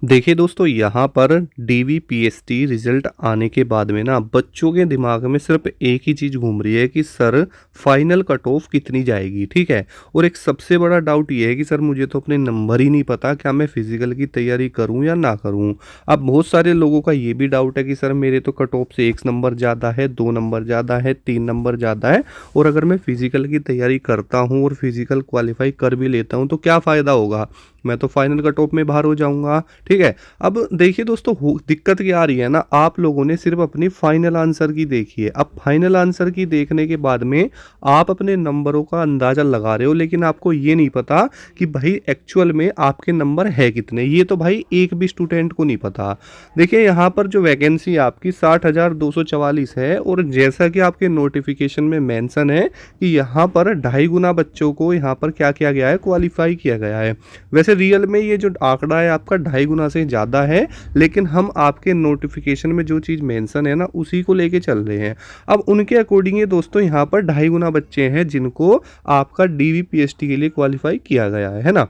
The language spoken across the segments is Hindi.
देखिए दोस्तों, यहाँ पर डीवीपीएसटी रिजल्ट आने के बाद में ना बच्चों के दिमाग में सिर्फ एक ही चीज़ घूम रही है कि सर फाइनल कट ऑफ कितनी जाएगी। ठीक है। और एक सबसे बड़ा डाउट ये है कि सर मुझे तो अपने नंबर ही नहीं पता, क्या मैं फिजिकल की तैयारी करूं या ना करूं। अब बहुत सारे लोगों का ये भी डाउट है कि सर मेरे तो कट ऑफ से एक नंबर ज़्यादा है, 2 नंबर ज़्यादा है, 3 नंबर ज़्यादा है, और अगर मैं फिजिकल की तैयारी करता हूँ और फिजिकल क्वालिफाई कर भी लेता हूँ तो क्या फ़ायदा होगा, मैं तो फाइनल कट ऑफ में बाहर हो जाऊंगा। ठीक है। अब देखिए दोस्तों, दिक्कत क्या आ रही है ना, आप लोगों ने सिर्फ अपनी फाइनल आंसर की देखी है। अब फाइनल आंसर की देखने के बाद में आप अपने नंबरों का अंदाजा लगा रहे हो, लेकिन आपको ये नहीं पता कि भाई एक्चुअल में आपके नंबर है कितने। ये तो भाई एक भी स्टूडेंट को नहीं पता। देखिए यहाँ पर जो वैकेंसी आपकी 60,244 है, और जैसा कि आपके नोटिफिकेशन में मेंशन है कि यहाँ पर 2.5 गुना बच्चों को यहाँ पर क्या किया गया है, क्वालिफाई किया गया है। वैसे रियल में ये जो आंकड़ा है आपका 2.5 गुना से ज़्यादा है, लेकिन हम आपके नोटिफिकेशन में जो चीज़ मेंशन है ना उसी को लेके चल रहे हैं। अब उनके अकॉर्डिंग ये दोस्तों यहाँ पर 2.5 गुना बच्चे हैं जिनको आपका डीवीपीएसटी के लिए क्वालिफाई किया गया है ना।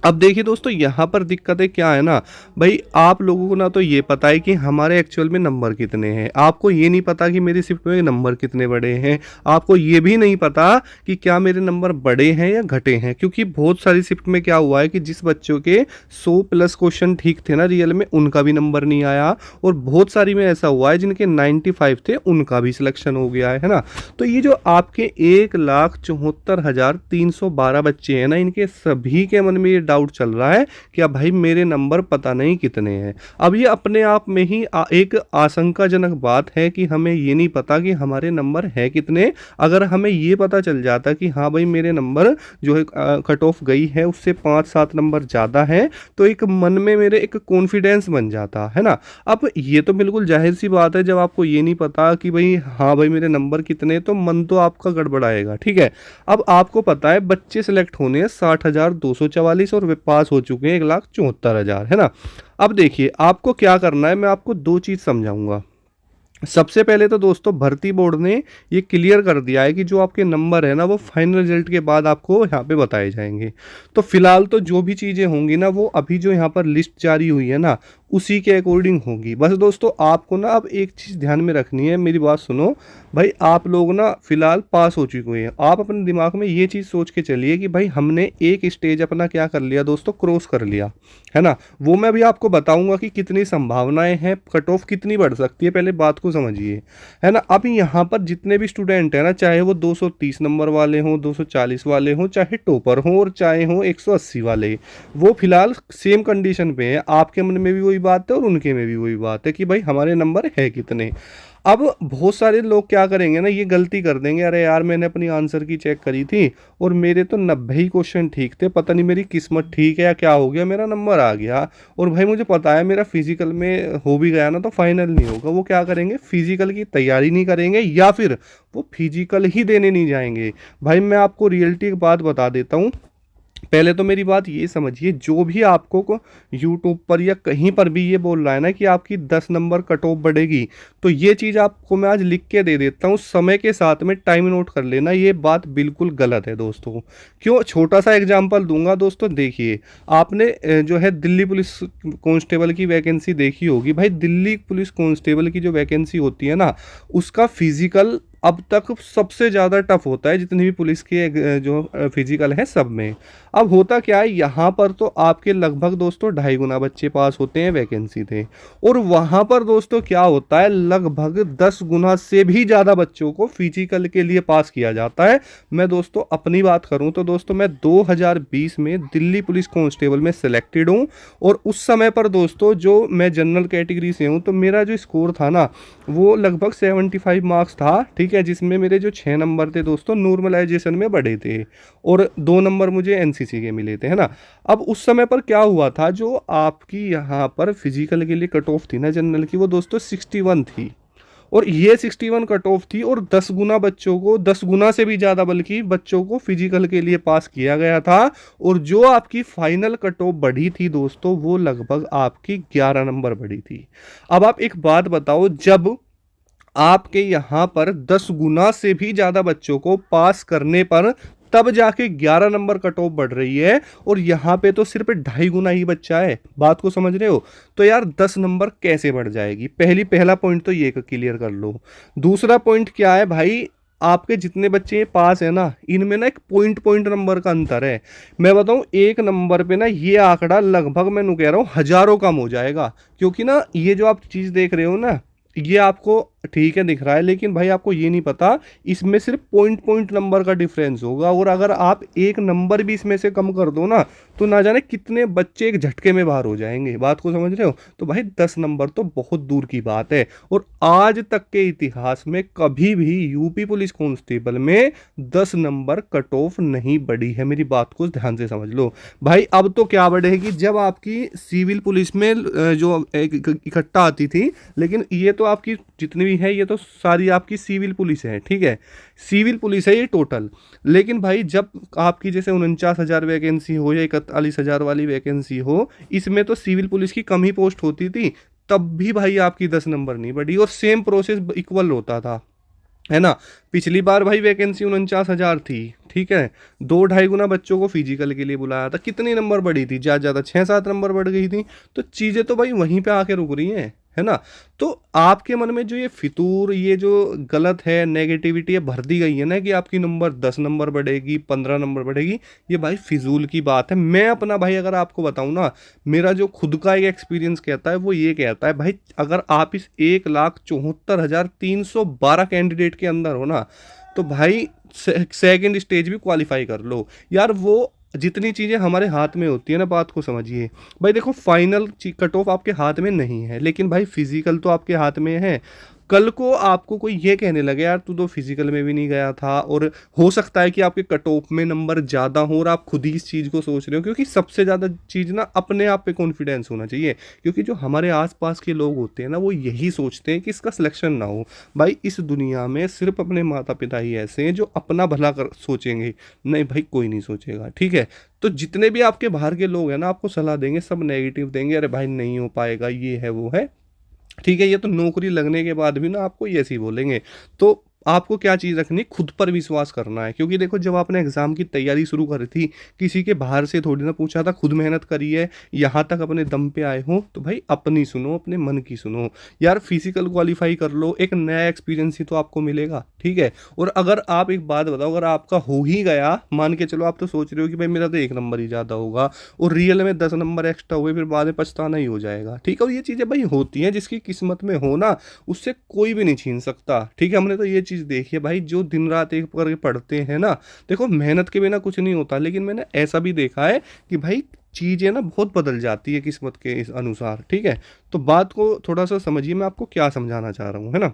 अब देखिए दोस्तों, यहाँ पर दिक्कतें क्या है ना, भाई आप लोगों को ना तो ये पता है कि हमारे एक्चुअल में नंबर कितने हैं, आपको ये नहीं पता कि मेरी शिफ्ट में नंबर कितने बड़े हैं, आपको ये भी नहीं पता कि क्या मेरे नंबर बड़े हैं या घटे हैं। क्योंकि बहुत सारी शिफ्ट में क्या हुआ है कि जिस बच्चों के 100+ क्वेश्चन ठीक थे ना रियल में, उनका भी नंबर नहीं आया, और बहुत सारी में ऐसा हुआ है जिनके 95 थे उनका भी सिलेक्शन हो गया है ना। तो ये जो आपके 1,74,312 बच्चे हैं ना, इनके सभी के मन में ये डाउट चल रहा है कि अब भाई मेरे नंबर पता नहीं कितने हैं। अब ये अपने आप में ही एक आशंकाजनक बात है कि हमें ये नहीं पता कि हमारे नंबर है कितने। अगर हमें ये पता चल जाता कि हाँ भाई मेरे नंबर जो है कट ऑफ गई है उससे 5-7 नंबर ज़्यादा है, तो एक मन में मेरे एक कॉन्फिडेंस बन जाता है ना। अब ये तो बिल्कुल जाहिर सी बात है, जब आपको ये नहीं पता कि भाई हाँ भाई मेरे नंबर कितने, तो मन तो आपका गड़बड़ाएगा। ठीक है। अब आपको पता है बच्चे सिलेक्ट होने हैं 60,244, और वे पास हो चुके हैं 1,74,000, है ना। अब देखिए आपको क्या करना है, मैं आपको दो चीज़ समझाऊंगा। सबसे पहले तो दोस्तों भर्ती बोर्ड ने ये क्लियर कर दिया है कि जो आपके नंबर है ना वो फाइनल रिजल्ट के बाद आपको यहाँ पे बताए जाएंगे। तो फिलहाल तो जो भी चीज़ें होंगी ना वो अभी जो यहाँ पर लिस्ट जारी हुई है ना उसी के अकॉर्डिंग होगी। बस दोस्तों आपको ना अब एक चीज़ ध्यान में रखनी है, मेरी बात सुनो। भाई आप लोग ना फिलहाल पास हो चुके हैं, आप अपने दिमाग में ये चीज़ सोच के चलिए कि भाई हमने एक स्टेज अपना क्या कर लिया दोस्तों, क्रॉस कर लिया है ना। वो मैं भी आपको बताऊंगा कि कितनी संभावनाएं हैं, कट ऑफ कितनी बढ़ सकती है, पहले बात को समझिए, है ना। अब यहाँ पर जितने भी स्टूडेंट हैं ना, चाहे वो 230 नंबर वाले हों, 240 वाले हों, चाहे टॉपर हों, और चाहे हों 180 वाले, वो फिलहाल सेम कंडीशन पे हैं। आपके मन में भी वही बात है और उनके में भी वही बात है कि भाई हमारे नंबर है कितने। अब बहुत सारे लोग क्या करेंगे ना, ये गलती कर देंगे, अरे यार मैंने अपनी आंसर की चेक करी थी और मेरे तो 90 ही क्वेश्चन ठीक थे, पता नहीं मेरी किस्मत ठीक है या क्या हो गया, मेरा नंबर आ गया। और भाई मुझे पता है मेरा फिजिकल में हो भी गया ना तो फाइनल नहीं होगा। वो क्या करेंगे, फिजिकल की तैयारी नहीं करेंगे, या फिर वो फिजिकल ही देने नहीं जाएंगे। भाई मैं आपको रियलिटी की बात बता देता हूँ। पहले तो मेरी बात ये समझिए, जो भी आपको को यूट्यूब पर या कहीं पर भी ये बोल रहा है ना कि आपकी 10 नंबर कट ऑफ बढ़ेगी, तो ये चीज़ आपको मैं आज लिख के दे देता हूँ, समय के साथ में टाइम नोट कर लेना, ये बात बिल्कुल गलत है दोस्तों। क्यों, छोटा सा एग्जांपल दूंगा दोस्तों। देखिए आपने जो है दिल्ली पुलिस कांस्टेबल की वैकेंसी देखी होगी। भाई दिल्ली पुलिस कांस्टेबल की जो वैकेंसी होती है ना, उसका फिजिकल अब तक सबसे ज़्यादा टफ होता है जितनी भी पुलिस के जो फिजिकल है सब में। अब होता क्या है, यहाँ पर तो आपके लगभग दोस्तों 2.5 गुना बच्चे पास होते हैं वैकेंसी थे, और वहाँ पर दोस्तों क्या होता है, लगभग 10 गुना से भी ज़्यादा बच्चों को फिजिकल के लिए पास किया जाता है। मैं दोस्तों अपनी बात करूँ तो दोस्तों मैं 2020 में दिल्ली पुलिस कांस्टेबल में सिलेक्टेड हूँ, और उस समय पर दोस्तों जो मैं जनरल कैटेगरी से हूँ, तो मेरा जो स्कोर था ना वो लगभग 75 मार्क्स था। ठीक है। जिसमें मेरे जो 6 नंबर थे दोस्तों नॉर्मलाइजेशन में बढ़े थे, और 2 नंबर मुझे एनसीसी के मिले थे, है ना। अब उस समय पर क्या हुआ था, जो आपकी यहाँ पर फिजिकल के लिए कट ऑफ थी ना जनरल की, वो दोस्तों 61 थी, और ये 61 कट ऑफ थी, और 10 गुना बच्चों को, 10 गुना से भी ज़्यादा बल्कि बच्चों को फिजिकल के लिए पास किया गया था। और जो आपकी फाइनल कट ऑफ बढ़ी थी दोस्तों वो लगभग आपकी 11 नंबर बढ़ी थी। अब आप एक बात बताओ, जब आपके यहाँ पर 10 गुना से भी ज़्यादा बच्चों को पास करने पर तब जाके 11 नंबर कट ऑफ बढ़ रही है, और यहाँ पे तो सिर्फ 2.5 गुना ही बच्चा है। बात को समझ रहे हो? तो यार 10 नंबर कैसे बढ़ जाएगी? पहला पॉइंट तो ये क्लियर कर लो। दूसरा पॉइंट क्या है भाई, आपके जितने बच्चे पास है ना, इनमें ना एक पॉइंट पॉइंट नंबर का अंतर है। मैं बताऊं, एक नंबर पे ना ये आंकड़ा लगभग, मैं कह रहा हूँ, हजारों कम हो जाएगा। क्योंकि ना ये जो आप चीज देख रहे हो ना, ये आपको ठीक है दिख रहा है, लेकिन भाई आपको ये नहीं पता इसमें सिर्फ पॉइंट पॉइंट नंबर का डिफरेंस होगा। और अगर आप एक नंबर भी इसमें से कम कर दो ना, तो ना जाने कितने बच्चे एक झटके में बाहर हो जाएंगे। बात को समझ रहे हो? तो भाई 10 नंबर तो बहुत दूर की बात है। और आज तक के इतिहास में कभी भी यूपी पुलिस कांस्टेबल में 10 नंबर कट ऑफ नहीं बढ़ी है। मेरी बात को ध्यान से समझ लो भाई। अब तो क्या बढ़ेगी, जब आपकी सिविल पुलिस में जो इकट्ठा आती थी, लेकिन ये तो आपकी जितनी भी है, ये तो सारी आपकी सिविल पुलिस है, ठीक है, सिविल पुलिस है ये टोटल। लेकिन भाई जब आपकी जैसे 49,000 वैकेंसी हो या 41,000 वाली वैकेंसी हो, इसमें तो सिविल पुलिस की कम ही पोस्ट होती थी, तब भी भाई आपकी 10 नंबर नहीं बढ़ी, और सेम प्रोसेस इक्वल होता था, है ना। पिछली बार भाई वैकेंसी 49,000 थी, ठीक है, 2-2.5 गुना बच्चों को फिजिकल के लिए बुलाया था, कितनी नंबर बढ़ी थी? ज़्यादा 6-7 नंबर बढ़ गई थी। तो चीज़ें तो भाई वहीं पे आके रुक रही हैं, है ना। तो आपके मन में जो ये फितूर, ये जो गलत है, नेगेटिविटी है भर दी गई है ना, कि आपकी नंबर 10 नंबर बढ़ेगी, 15 नंबर बढ़ेगी, ये भाई फिजूल की बात है। मैं अपना भाई अगर आपको बताऊं ना, मेरा जो खुद का एक एक्सपीरियंस कहता है वो ये कहता है भाई, अगर आप इस 1,74,312 कैंडिडेट के अंदर हो ना, तो भाई सेकंड स्टेज भी क्वालिफाई कर लो यार। वो जितनी चीज़ें हमारे हाथ में होती है ना, बात को समझिए भाई। देखो फाइनल कट ऑफ आपके हाथ में नहीं है, लेकिन भाई फिजिकल तो आपके हाथ में है। कल को आपको कोई ये कहने लगे यार तू तो फिजिकल में भी नहीं गया था, और हो सकता है कि आपके कट ऑफ में नंबर ज़्यादा हो, और आप खुद ही इस चीज़ को सोच रहे हो। क्योंकि सबसे ज़्यादा चीज़ ना अपने आप पे कॉन्फिडेंस होना चाहिए। क्योंकि जो हमारे आसपास के लोग होते हैं ना, वो यही सोचते हैं कि इसका सिलेक्शन ना हो। भाई इस दुनिया में सिर्फ अपने माता पिता ही ऐसे हैं जो अपना भला कर सोचेंगे, नहीं भाई कोई नहीं सोचेगा, ठीक है। तो जितने भी आपके बाहर के लोग हैं ना, आपको सलाह देंगे, सब नेगेटिव देंगे, अरे भाई नहीं हो पाएगा, ये है वो है, ठीक है। ये तो नौकरी लगने के बाद भी ना आपको ये ऐसे ही बोलेंगे। तो आपको क्या चीज़ रखनी, खुद पर विश्वास करना है। क्योंकि देखो जब आपने एग्जाम की तैयारी शुरू करी थी, किसी के बाहर से थोड़ी ना पूछा था, खुद मेहनत करी है, यहाँ तक अपने दम पे आए हो, तो भाई अपनी सुनो, अपने मन की सुनो यार। फिजिकल क्वालिफाई कर लो, एक नया एक्सपीरियंस ही तो आपको मिलेगा, ठीक है। और अगर आप एक बात बताओ, अगर आपका हो ही गया, मान के चलो आप तो सोच रहे हो कि भाई मेरा तो 1 नंबर ही ज़्यादा होगा, और रियल में 10 नंबर एक्स्ट्रा हुए, फिर बाद में पछताना ही हो जाएगा, ठीक है। और ये चीज़ें भाई होती हैं, जिसकी किस्मत में हो ना, उससे कोई भी नहीं छीन सकता, ठीक है। हमने तो ये चीज़ देखी है भाई, जो दिन रात एक करके पढ़ते हैं ना, देखो मेहनत के बिना कुछ नहीं होता, लेकिन मैंने ऐसा भी देखा है कि भाई चीज़ें ना बहुत बदल जाती है किस्मत के इस अनुसार, ठीक है। तो बात को थोड़ा सा समझिए, मैं आपको क्या समझाना चाह रहा हूँ, है ना।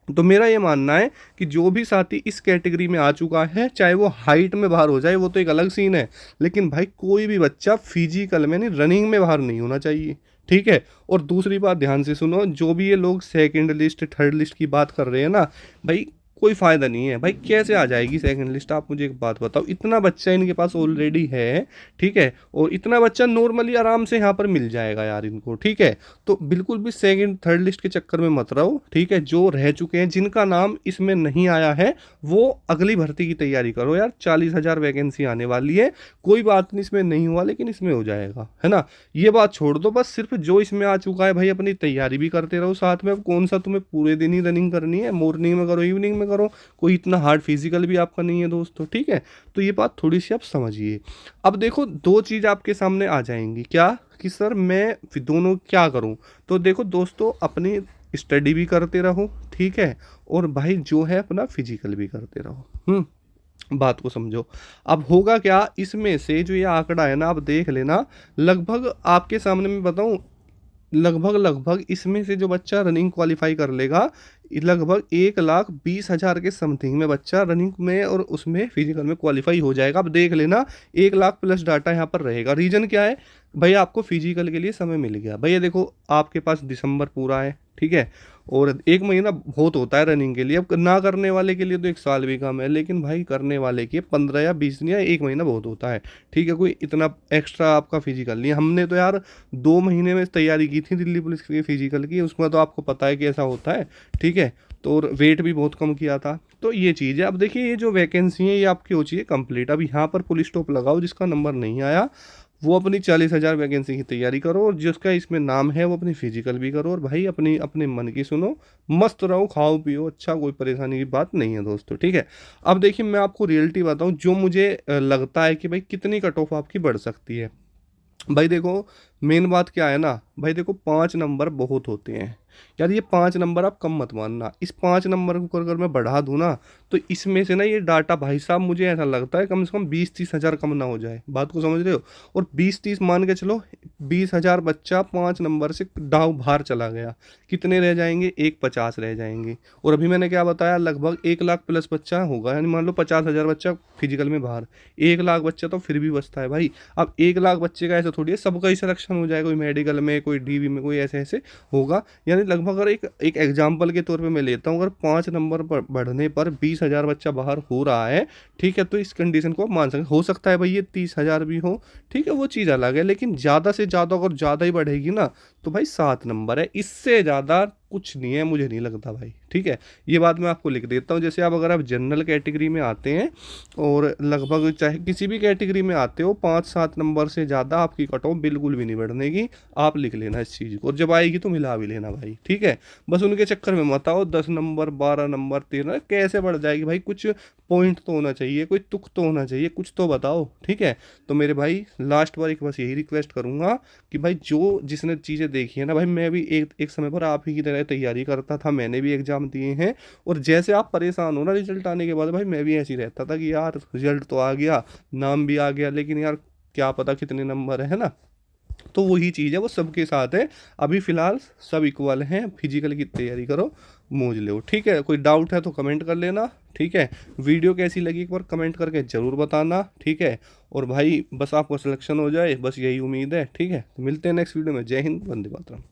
तो मेरा ये मानना है कि जो भी साथी इस कैटेगरी में आ चुका है, चाहे वो हाइट में बाहर हो जाए, वो तो एक अलग सीन है, लेकिन भाई कोई भी बच्चा फिजिकल में नहीं, रनिंग में बाहर नहीं होना चाहिए, ठीक है। और दूसरी बात ध्यान से सुनो, जो भी ये लोग सेकंड लिस्ट थर्ड लिस्ट की बात कर रहे हैं ना, भाई कोई फायदा नहीं है भाई। कैसे आ जाएगी सेकंड लिस्ट? आप मुझे एक बात बताओ, इतना बच्चा इनके पास ऑलरेडी है, ठीक है, और इतना बच्चा नॉर्मली आराम से यहाँ पर मिल जाएगा यार इनको, ठीक है। तो बिल्कुल भी सेकंड थर्ड लिस्ट के चक्कर में मत रहो, ठीक है। जो रह चुके हैं, जिनका नाम इसमें नहीं आया है, वो अगली भर्ती की तैयारी करो यार। 40,000 वैकेंसी आने वाली है, कोई बात नहीं इसमें नहीं हुआ, लेकिन इसमें हो जाएगा, है ना। ये बात छोड़ दो, बस सिर्फ जो इसमें आ चुका है भाई, अपनी तैयारी भी करते रहो साथ में। अब कौन सा तुम्हें पूरे दिन ही रनिंग करनी है, मॉर्निंग में करो, इवनिंग में करो, कोई इतना हार्ड फिजिकल भी आपका नहीं है दोस्तों, ठीक है। तो ये बात थोड़ी सी आप समझिए। अब देखो दो चीज़ आपके सामने आ जाएंगी, क्या कि सर मैं फिर दोनों क्या करूं? तो देखो दोस्तों, अपनी स्टडी भी करते रहो, ठीक है, और भाई जो है अपना फिजिकल भी करते रहो। बात को समझो। अब होगा क्या, इसमें से जो ये आंकड़ा है ना, आप देख लेना, लगभग आपके सामने मैं बताऊं, लगभग लगभग इसमें से जो बच्चा रनिंग क्वालिफाई कर लेगा, लगभग 1,20,000 के समथिंग में बच्चा रनिंग में और उसमें फिजिकल में क्वालिफाई हो जाएगा। अब देख लेना, 1,00,000 प्लस डाटा यहाँ पर रहेगा। रीजन क्या है भाई? आपको फिजिकल के लिए समय मिल गया भैया। देखो आपके पास दिसंबर पूरा है, ठीक है, और 1 महीना बहुत होता है रनिंग के लिए। अब ना करने वाले के लिए तो 1 साल भी कम है, लेकिन भाई करने वाले के 15 या 20 दिन या 1 महीना बहुत होता है, ठीक है। कोई इतना एक्स्ट्रा आपका फिजिकल नहीं है। हमने तो यार 2 महीने में तैयारी की थी दिल्ली पुलिस की फिजिकल की, उसमें तो आपको पता है कि ऐसा होता है, ठीक है। तो और वेट भी बहुत कम किया था। तो ये चीज़ है। अब देखिए ये जो वैकेंसी है ये आपकी हो चाहिए कंप्लीट। अब यहाँ पर पुलिस स्टॉप लगाओ, जिसका नंबर नहीं आया वो अपनी 40,000 वैकेंसी की तैयारी करो, और जिसका इसमें नाम है वो अपनी फिजिकल भी करो, और भाई अपनी अपने मन की सुनो, मस्त रहो, खाओ पियो, अच्छा, कोई परेशानी की बात नहीं है दोस्तों, ठीक है। अब देखिए मैं आपको रियलिटी बताऊं, जो मुझे लगता है कि भाई कितनी कट ऑफ आपकी बढ़ सकती है। भाई देखो, मेन बात क्या है ना भाई, देखो 5 नंबर बहुत होते हैं यार, ये 5 नंबर आप कम मत मानना। इस 5 नंबर को अगर मैं बढ़ा दूं ना, तो इसमें से ना ये डाटा भाई साहब मुझे ऐसा लगता है कम से कम 20-30 हज़ार कम ना हो जाए। बात को समझ रहे हो? और 20-30 मान के चलो, 20,000 बच्चा 5 नंबर से दाव बाहर चला गया, कितने रह जाएंगे? 150 रह जाएंगे। और अभी मैंने क्या बताया, लगभग 1 लाख प्लस बच्चा होगा, यानी मान लो 50,000 बच्चा फिजिकल में बाहर, 1 लाख बच्चा तो फिर भी बचता है भाई। अब 1 लाख बच्चे का ऐसा थोड़ी है सबका ही सिलेक्शन हो जाएगा, कोई मेडिकल में, कोई डीवी में, कोई ऐसे ऐसे होगा। यानी लगभग अगर एक एक एग्जाम्पल के तौर पे मैं लेता हूँ, अगर 5 नंबर पर बढ़ने पर 20,000 बच्चा बाहर हो रहा है, ठीक है, तो इस कंडीशन को आप मान सकते हो सकता है भाई ये 30,000 भी हो, ठीक है, वो चीज़ अलग है। लेकिन ज़्यादा से ज़्यादा अगर ज़्यादा ही बढ़ेगी ना, तो भाई 7 नंबर है, इससे ज़्यादा कुछ नहीं है, मुझे नहीं लगता भाई, ठीक है। ये बात मैं आपको लिख देता हूँ। जैसे आप अगर आप जनरल कैटेगरी में आते हैं, और लगभग चाहे किसी भी कैटेगरी में आते हो, 5-7 नंबर से ज़्यादा आपकी कट ऑफ बिल्कुल भी नहीं बढ़ने की। आप लिख लेना इस चीज़ को, और जब आएगी तो मिला भी लेना भाई, ठीक है। बस उनके चक्कर में मत आओ, 10 नंबर, 12 नंबर, 13 कैसे बढ़ जाएगी भाई, कुछ पॉइंट तो होना चाहिए, कोई तुक तो होना चाहिए, कुछ तो बताओ, ठीक है। तो मेरे भाई लास्ट बार एक बस यही रिक्वेस्ट करूंगा कि भाई जो जिसने चीज़ें देखी है ना भाई, मैं भी एक एक समय पर आप ही की तरह तैयारी करता था, मैंने भी एग्जाम दिए हैं। और जैसे आप परेशान हो ना रिजल्ट आने के बाद, भाई मैं भी ऐसे ही रहता था कि यार रिजल्ट तो आ गया, नाम भी आ गया, लेकिन यार क्या पता कितने नंबर है ना। तो वही चीज़ है, वो सबके साथ है। अभी फिलहाल सब इक्वल हैं, फिजिकल की तैयारी करो, मौज लो, ठीक है। कोई डाउट है तो कमेंट कर लेना, ठीक है। वीडियो कैसी लगी एक बार कमेंट करके ज़रूर बताना, ठीक है। और भाई बस आपका सिलेक्शन हो जाए, बस यही उम्मीद है, ठीक है। तो मिलते हैं नेक्स्ट वीडियो में। जय हिंद, वंदे मातरम।